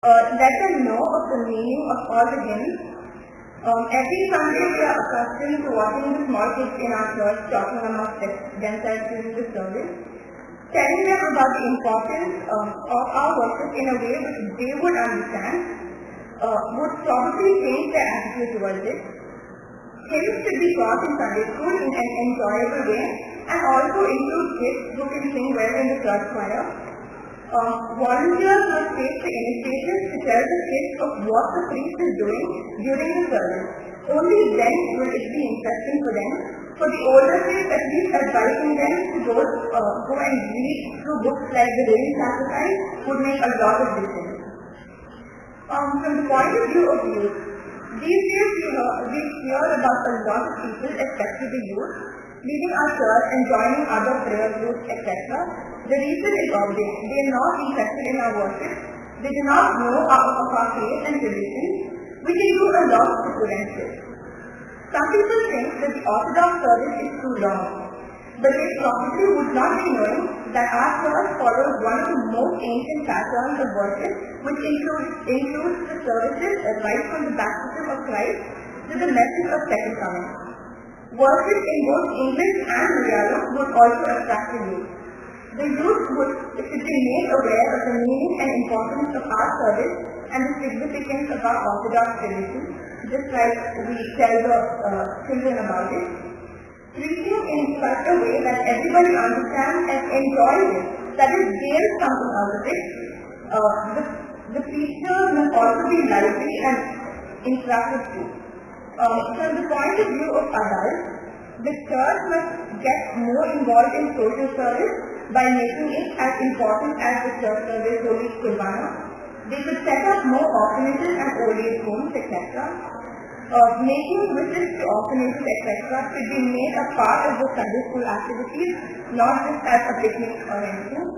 let them know of the meaning of all the hymns. Every Sunday we are accustomed to watching the small kids in our church talking amongst themselves during the service, telling them about the importance of our worship in a way which they would understand, would probably change their attitude towards it. Hymns should be taught in Sunday school in an enjoyable way and also include kids who can sing well in the church choir. Volunteers must take the initiative to tell the kids of what the priest is doing during the service. Only then will it be interesting for them. For the older kids, at least advising them to go and read through books like the Daily Sacrifice would make a lot of difference. From the point of view of youth, these days we hear about a lot of people, especially the youth, leaving our church and joining other prayer groups, etc. The reason is obvious. They are not interested in our worship. They do not know of our faith and traditions. We can do a lot to prevent this. Some people think that the Orthodox service is too long, but they probably would not be knowing that our church follows one of the most ancient patterns of worship, which includes the services right from the baptism of Christ to the message of second coming. Worship in both English and Malayalam would also attract the youth. The youth should be made aware of the meaning and importance of our service and the significance of our Orthodox tradition, just like we tell the children about it. Preaching in such a way that everybody understands and enjoys it, that is, gains something out of it. The preacher must also be lively and interactive too. From the point of view of adults, the church must get more involved in social service by making it as important as the church service Holy Kurbana. They should set up more orphanages and old age homes, etc. Making visits to orphanages, etc. should be made a part of the Sunday school activities, not just as a picnic or anything.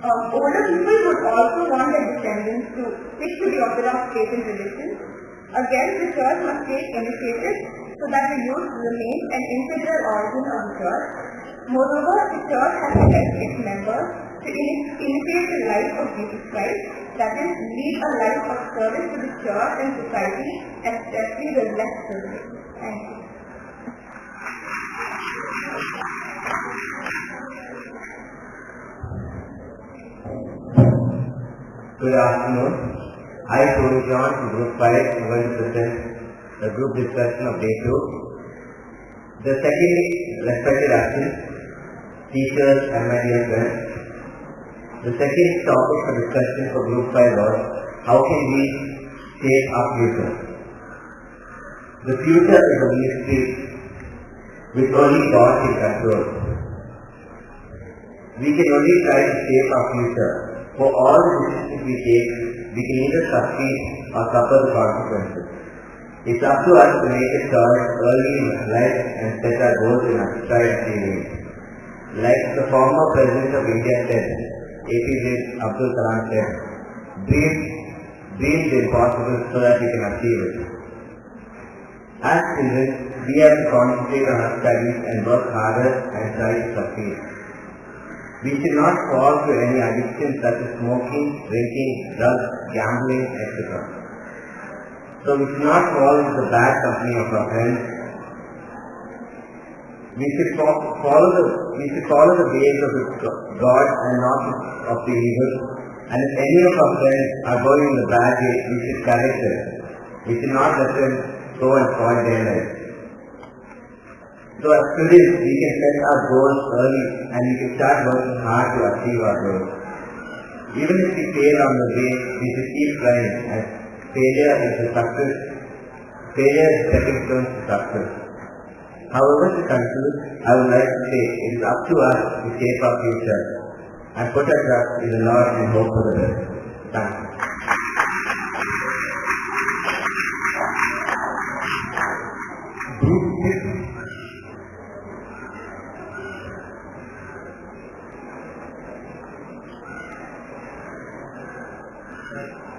Older people would also want their descendants to stick to the Orthodox faith and religion. Again, the church must take initiative so that the youth remains an integral organ of the church. Moreover, the church has to help its members to imitate the life of Jesus Christ, that is, lead a life of service to the church and society, especially the less privileged. Thank you. Good afternoon. I, Tony John, from Group 5, am going to present the group discussion of Day 2. The second respected actions, teachers and my dear friends. The second topic for discussion for Group 5 was, how can we shape our future? The future is a mystery which only God can control. We can only try to shape our future. For all the decisions we take, we can either succeed or suffer the consequences. It's up to us to make a choice early in life and set our goals in our stride achieving. Like the former President of India said, APJ Abdul Kalam said, dream the impossible so that we can achieve it. As children, we have to concentrate on our studies and work harder and try to succeed. We should not fall to any addictions such as smoking, drinking, drugs, gambling, etc. So we should not fall into the bad company of our friends. We should follow the ways of God and not of the evil. And if any of our friends are going in the bad way, we should correct them. We should not let them go and spoil their lives. So as students, we can set our goals early and we can start working hard to achieve our goals. Even if we fail on the way, we should keep trying, as failure is a stepping stone to success. However, to conclude, I would like to say it is up to us to shape our future and put our trust in the Lord and hope for the best. Thank you.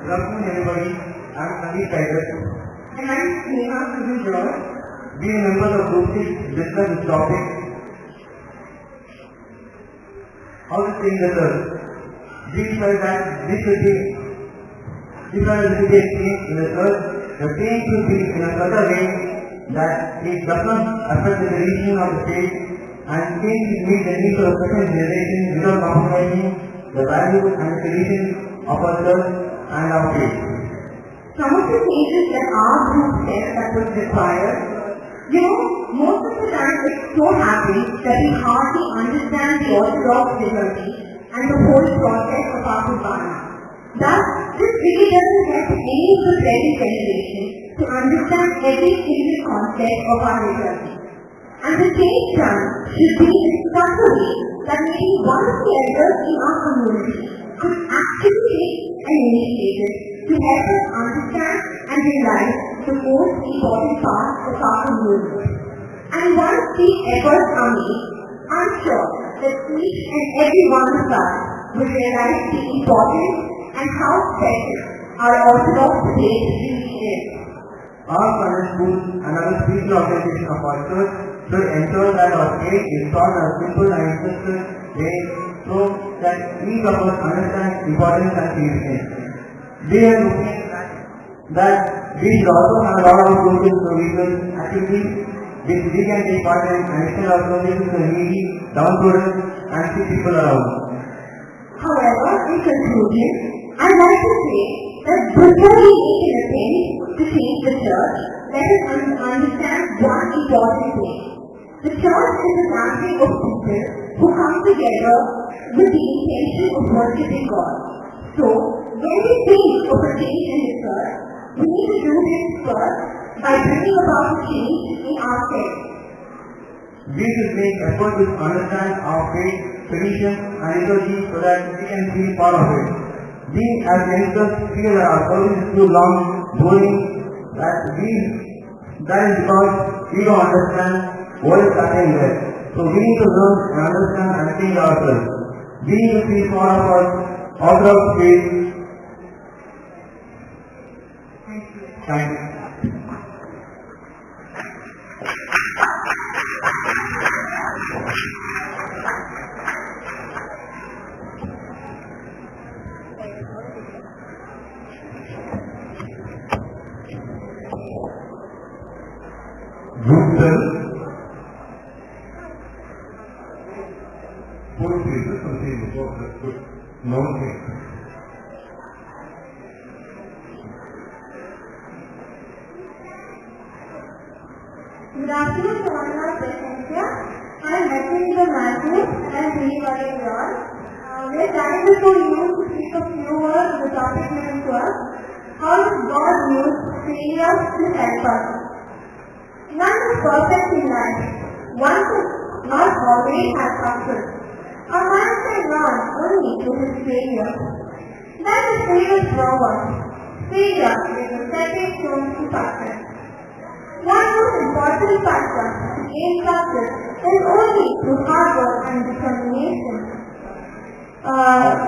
Good afternoon everybody. I am Sandeep Tiger. And I'm Sneha Sudhir. We members of Group 6 discuss this topic. How to change the earth. We felt that this should be a change in the earth. The change should be in a such a way that it does not affect the tradition of the state and change should meet the needs of the second generation without compromising the values and the traditions of our church and our faith. Some of the changes that our group said that was required, most of the time it's so happy that we hardly understand the Orthodox liturgy and the whole process of our Kurbana. Thus, this really doesn't help any of the present generation to understand every single concept of our liturgy. And the change done should be in such a way that maybe one of the elders in our community could actually take an initiative to help us understand and realize the most important part of our community. And once these efforts are made, I'm sure that each and every one of us will realize the importance and how special our Orthodox faith really is. Our Sunday schools and other spiritual organizations of our church should ensure that our faith is taught in a simple and interesting way so that each of us understands importance and significance. We are looking that we should also have a lot of social services activities which we can take part in and extend our services to the needy, downtrodden and sick people around. However, in conclusion, I'd like to say that before we make an attempt to change the church, let us understand one important thing. The church is a gathering of people who come together with the intention of worshiping God. So, when we think of a change in the church, we need to do this first by bringing about a change in ourselves. We should make effort to understand our faith, tradition and liturgy so that we can be part of it. We as youngsters feel that our service is too long, boring, that is because we don't understand what is happening there. So we need to learn and understand and change ourselves. We need to be part of our Orthodox faith. Thank you. Group 7 4 pages contain the book that put non-thing. Good afternoon to all our present here. I am Matthew Matthew and Srinivadi Raj. We are trying to you to speak a few words on the topic given to us. How does God use failures to help us? None is perfect in life. One could not always have success. A man can learn only through his failure. That is famous proverb. Failure is a stepping stone to success. One most important factor to gain success is only through hard work and determination.